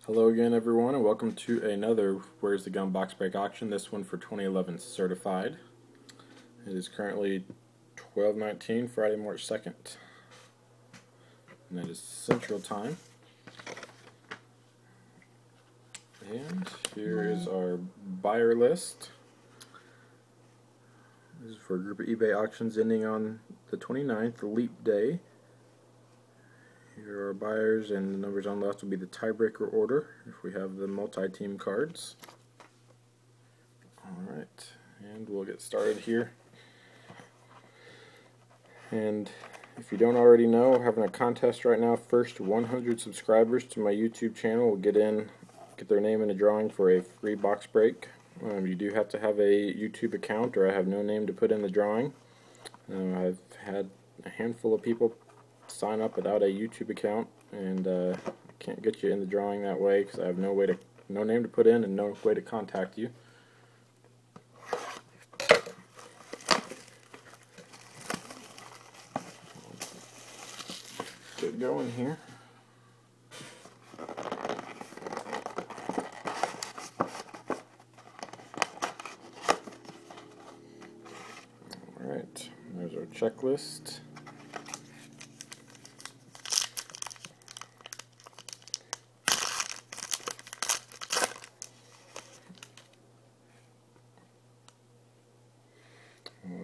Hello again, everyone, and welcome to another Where's the Gun box break auction, this one for 2011 certified. It is currently 12/19, Friday, March 2nd, and that is Central Time. And here is our buyer list. This is for a group of eBay auctions ending on the 29th, the leap day. Here are our buyers, and the numbers on the left will be the tiebreaker order if we have the multi-team cards. Alright, and we'll get started here. And if you don't already know, we're having a contest right now. First 100 subscribers to my YouTube channel will get their name in a drawing for a free box break. You do have to have a YouTube account, or I have no name to put in the drawing. I've had a handful of people sign up without a YouTube account, and can't get you in the drawing that way because I have no name to put in and no way to contact you. Get going here. Alright, there's our checklist.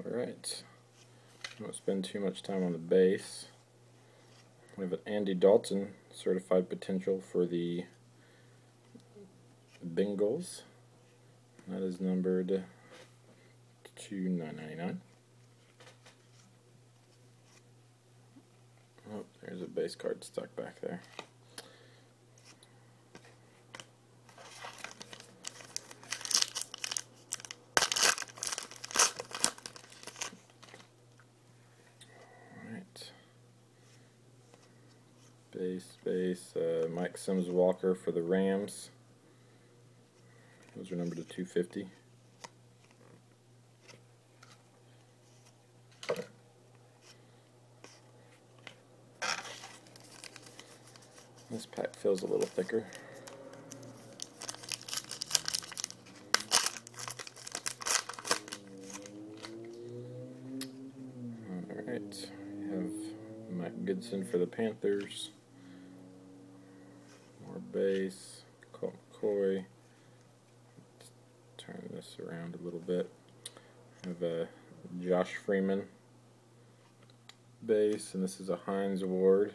Alright, I won't spend too much time on the base. We have an Andy Dalton certified potential for the Bengals. That is numbered $2,999. Oh, there's a base card stuck back there. Base, Mike Sims Walker for the Rams. Those are numbered to 250. This pack feels a little thicker. Alright, we have Mike Goodson for the Panthers. More base, Colt McCoy. Let's turn this around a little bit. I have a Josh Freeman base, and this is a Hines Award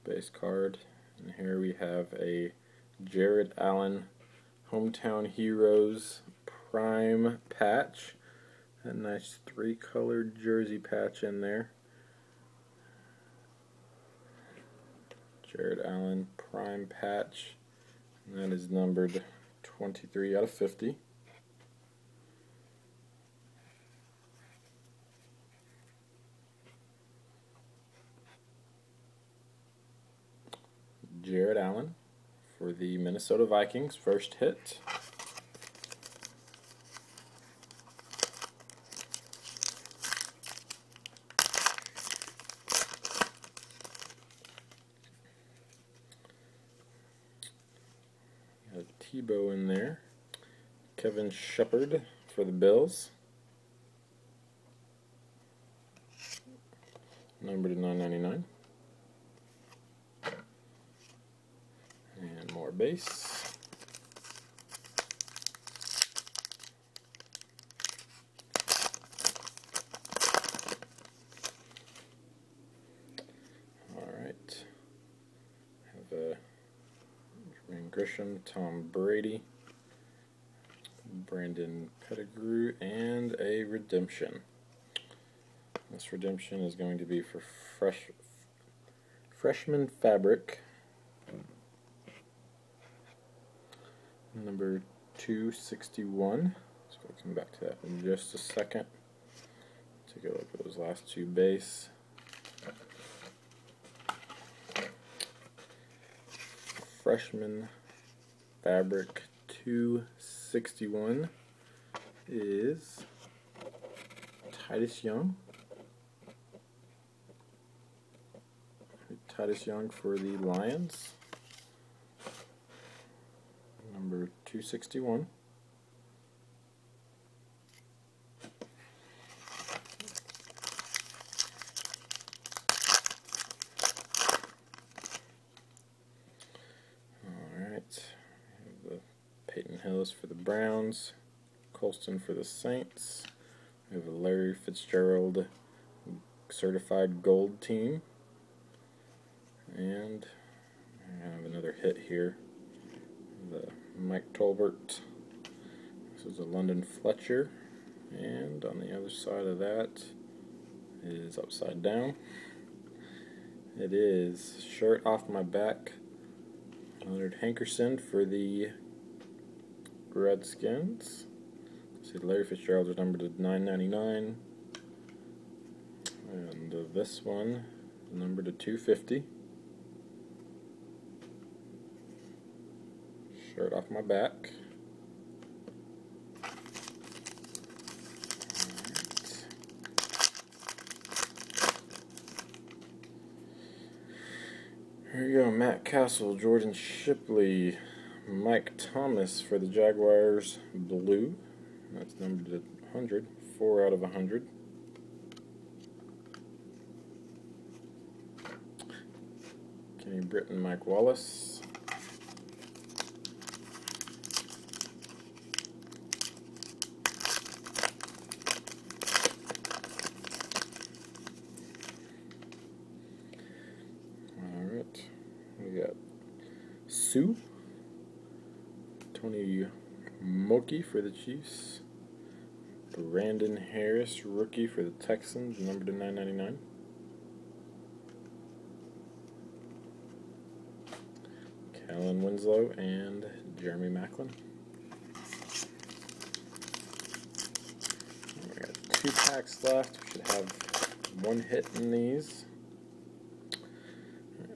base card. And here we have a Jared Allen Hometown Heroes Prime patch. A nice 3-colored jersey patch in there. Jared Allen Prime patch, and that is numbered 23 out of 50. Jared Allen for the Minnesota Vikings, first hit. Tebow in there. Kevin Shepard for the Bills, numbered to $9.99. And more base. Alright. Have a Grisham, Tom Brady, Brandon Pettigrew, and a redemption. This redemption is going to be for freshman fabric, number 261. So we'll come back to that in just a second. Take a look at those last two base. Freshman fabric 261 is Titus Young. Titus Young for the Lions, number 261. Alright, the Peyton Hillis for the Browns, Colston for the Saints. We have a Larry Fitzgerald certified gold team, and I have another hit here, the Mike Tolbert. This is a London Fletcher, and on the other side of that is upside down. It is Shirt Off My Back, Leonard Hankerson for the Redskins. See, Larry Fitzgerald is numbered to 999, and this one is numbered to 250. Shirt Off My Back. Alright. Here you go, Matt Castle, Jordan Shipley, Mike Thomas for the Jaguars blue. That's numbered to 100, 4 out of 100. Kenny Britton, Mike Wallace. Alright, we got Sue, Tony Moki for the Chiefs, Brandon Harris, rookie for the Texans, numbered to 999. Kellen Winslow and Jeremy Maclin. We got 2 packs left. We should have 1 hit in these.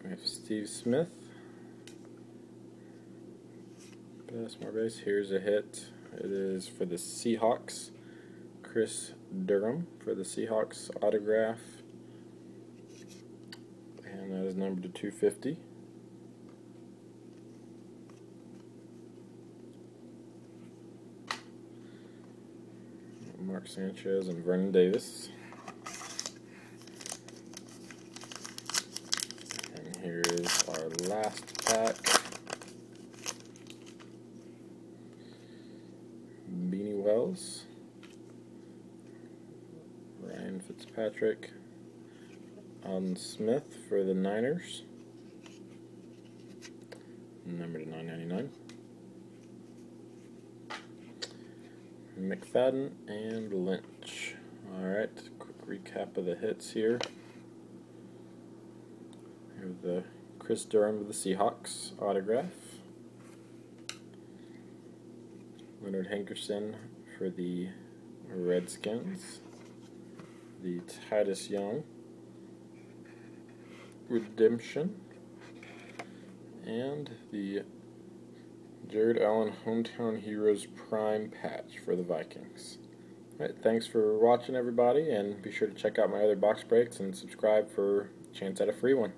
We have Steve Smith. More base. Here's a hit. It is for the Seahawks. Chris Durham for the Seahawks autograph, and that is numbered to 250. Mark Sanchez and Vernon Davis. And here is our last pack. Beanie Wells, Ryan Fitzpatrick, Alden Smith for the Niners, number to 999. McFadden and Lynch. Alright, quick recap of the hits here. We have the Chris Durham of the Seahawks autograph. Leonard Hankerson for the Redskins. The Titus Young redemption. And the Jared Allen Hometown Heroes Prime patch for the Vikings. Alright, thanks for watching, everybody, and be sure to check out my other box breaks and subscribe for a chance at a free one.